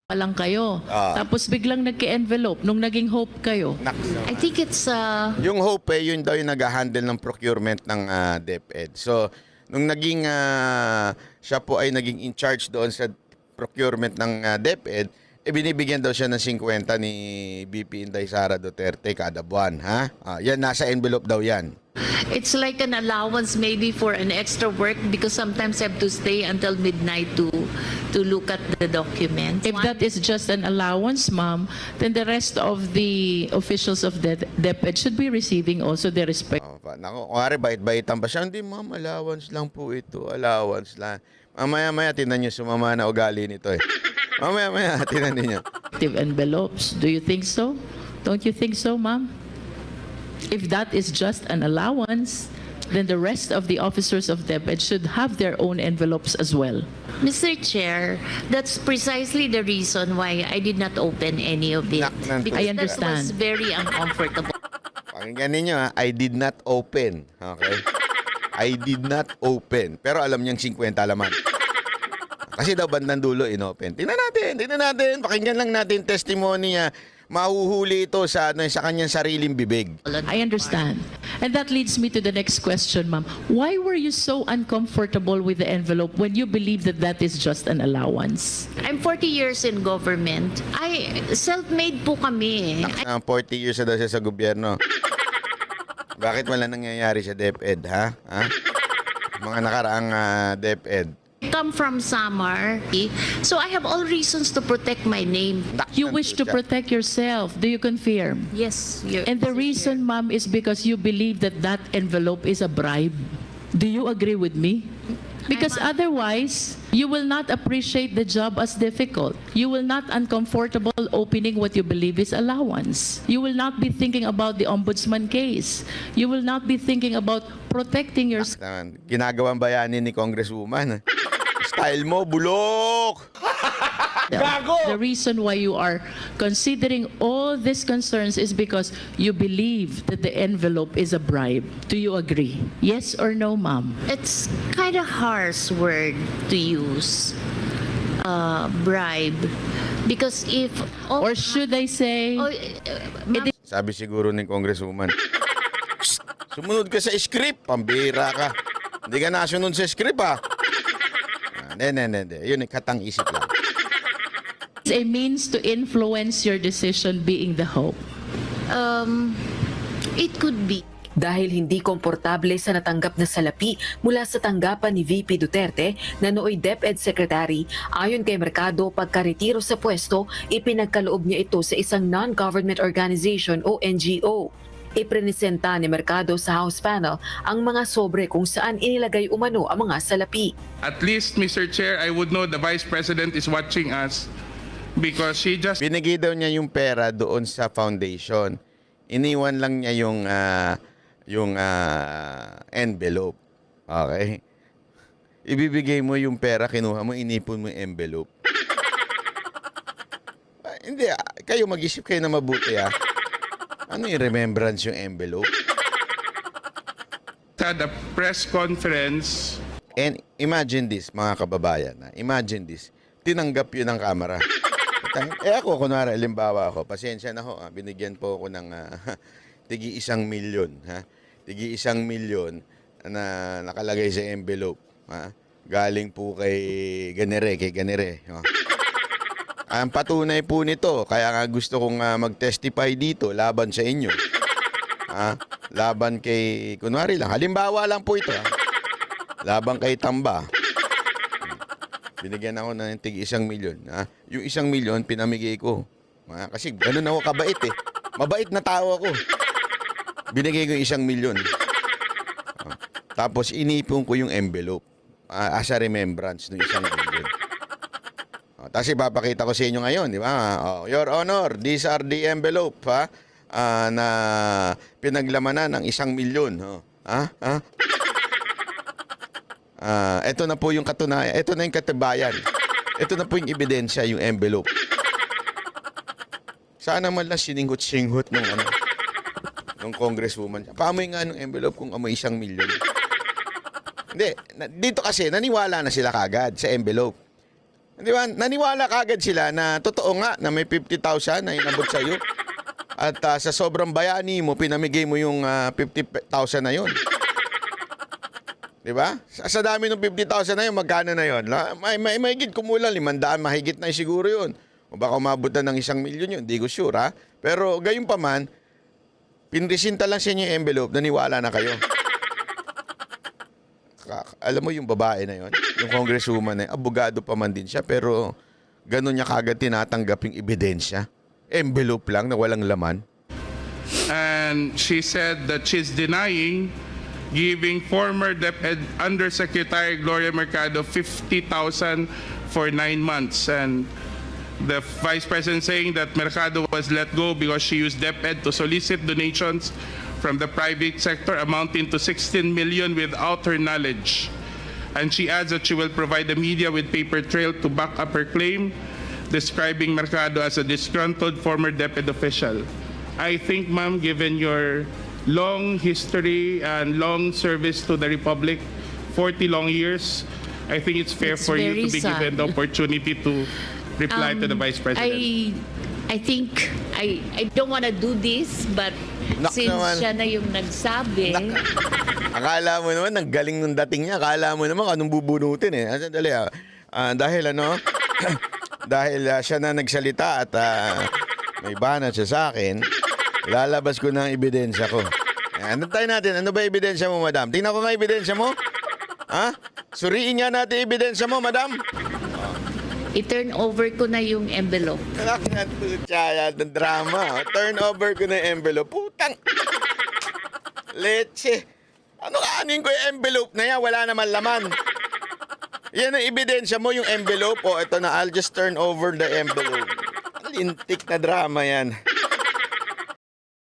pa lang kayo. Ah. Tapos biglang nagka-envelope nung naging hope kayo. I think it's Yung Hope, yun daw yung nag-handle ng procurement ng DepEd. So, nung naging siya po ay naging in charge doon sa procurement ng DepEd, binibigyan daw siya ng 50 ni VP Inday Sara Duterte kada buwan. Ha? Yan, nasa envelope daw yan. it's like an allowance maybe for an extra work because sometimes I have to stay until midnight to look at the documents. If that is just an allowance, ma'am, then the rest of the officials of the DepEd should be receiving also their respect. Naku, kunwari, bait-baitan ba siya? Hindi, ma'am, allowance lang po ito. Allowance lang. Mamaya-maya, tinan niyo, sumama na ugali nito eh. Mamaya-maya, tinan niyo. Envelopes. Do you think so? Don't you think so, ma'am? If that is just an allowance, then the rest of the officers of DepEd should have their own envelopes as well. Mr. Chair, that's precisely the reason why I did not open any of it. Because I that understand. was very uncomfortable. Pakinggan ninyo ha, I did not open. Okay? I did not open. Pero alam niyang 50 laman. Kasi daw bandang dulo inopen. Tingnan natin. Pakinggan lang natin testimony niya. Mahuhuli ito sa kanyang sariling bibig. I understand. And that leads me to the next question, ma'am. Why were you so uncomfortable with the envelope when you believe that that is just an allowance? I'm 40 years in government. Self-made po kami. 40 years na daw siya sa gobyerno. Bakit wala nangyayari sa DepEd, ha? Mga nakaraang DepEd. I come from Samar, so I have all reasons to protect my name. You wish to protect yourself. Do you confirm? Yes. And the reason, ma'am, is because you believe that that envelope is a bribe. Do you agree with me? Because otherwise, you will not appreciate the job as difficult. You will not uncomfortable opening what you believe is allowance. You will not be thinking about the ombudsman case. You will not be thinking about protecting your... Ginagawang bayani ni Congresswoman. Style mo, bulok! The reason why you are considering all these concerns is because you believe that the envelope is a bribe. Do you agree? Yes or no, ma'am? It's kind of harsh word to use, bribe, because if Or should I say... ma'am, Sabi siguro ni Congresswoman, sumunod ka sa script, pambira ka. Hindi ka nasunod sa script, ha? Hindi. Yun, katang isip lang. a means to influence your decision being the hope. it could be. Dahil hindi komportable sa natanggap na salapi mula sa tanggapan ni VP Duterte na nooy DepEd Secretary, ayon kay Mercado, pagkaretiro sa pwesto, ipinagkaloob niya ito sa isang non-government organization o NGO. Iprenesenta ni Mercado sa House panel ang mga sobre kung saan inilagay umano ang mga salapi. At least, Mr. Chair, I would know the Vice President is watching us because she just... Binigay daw niya yung pera doon sa foundation. Iniwan lang niya yung envelope. Okay? Ibibigay mo yung pera, kinuha mo, inipon mo yung envelope. Hindi, kayo mag-isip kayo na mabuti, ha? Ano yung remembrance yung envelope? Had a press conference. And imagine this, mga kababayan. Imagine this. Tinanggap yun ng kamera. Ako, kunwari, halimbawa ako, pasensya na ho, binigyan po ako ng tigi 1 milyon. Tigi 1 milyon na nakalagay sa envelope. Galing po kay Ganere. Ang patunay po nito, kaya nga gusto kong mag-testify dito laban sa inyo. Laban kay, kunwari lang, halimbawa lang po ito. Laban kay Tamba. Binigyan ako ng tig 1 milyon. Yung 1 milyon, pinamigay ko. Kasi ganun ako kabait eh. Mabait na tao ako. Binigay ko yung 1 milyon. Tapos inipon ko yung envelope. As a remembrance ng 1 milyon. Tapos ipapakita ko sa inyo ngayon, di ba? Your Honor, these are the envelope, na pinaglamanan ng 1 milyon. Ito na po yung katunayan. Ito na yung katibayan. Ito na po yung ebidensya, yung envelope. Sana man lang sininghot-singhot ng congresswoman. Paamoy nga ng envelope kung amoy 1 milyon. Hindi, dito kasi naniwala na sila kagad sa envelope. Di ba? Naniwala kagad sila na totoo nga na may 50,000 na inabot sa'yo. At sa sobrang bayani mo, pinamigay mo yung 50,000 na yun. Di ba? Sa dami ng 50,000 na yun, magkano na yun? May higit kumulang, 500, mahigit na siguro yun. O baka umabot na ng 1 milyon yun, hindi ko sure ha. Pero gayon pa man, pinresinta lang sa inyo yung envelope, naniwala na kayo. Alam mo yung babae na yun, yung congresswoman na yun, abogado pa man din siya, pero ganun niya kagad tinatanggap yung ebidensya. Envelope lang na walang laman. And she said that she's denying giving former DepEd Undersecretary Gloria Mercado 50,000 for 9 months. And the Vice President saying that Mercado was let go because she used DepEd to solicit donations from the private sector amounting to 16 million without her knowledge. And she adds that she will provide the media with paper trail to back up her claim, describing Mercado as a disgruntled former DepEd official. I think, ma'am, given your long history and long service to the Republic, 40 long years, I think it's fair It's for you to very be sad. given the opportunity to reply to the Vice President. I think I don't want to do this, but Nak since naman. siya na yung nagsabi, Akala mo naman, ang galing ng dating niya. Akala mo naman anong bubunutin eh. Dali, dahil dahil siya na nagsalita at may banat siya sa akin, lalabas ko na ang ebidensya ko. Ano tayo natin? Ano ba ebidensya mo, madam? Tingnan ko nga ebidensya mo. Ha? Suriin nga natin ebidensya mo, madam. i-turn over ko na yung envelope. Nakakatutya ng drama. Turn over ko na yung envelope. Putang! Leche. Ano kaanin ko yung envelope na yan? Wala naman laman. Yan ang ebidensya mo, yung envelope. O, ito na, I'll just turn over the envelope. Lintik na drama yan.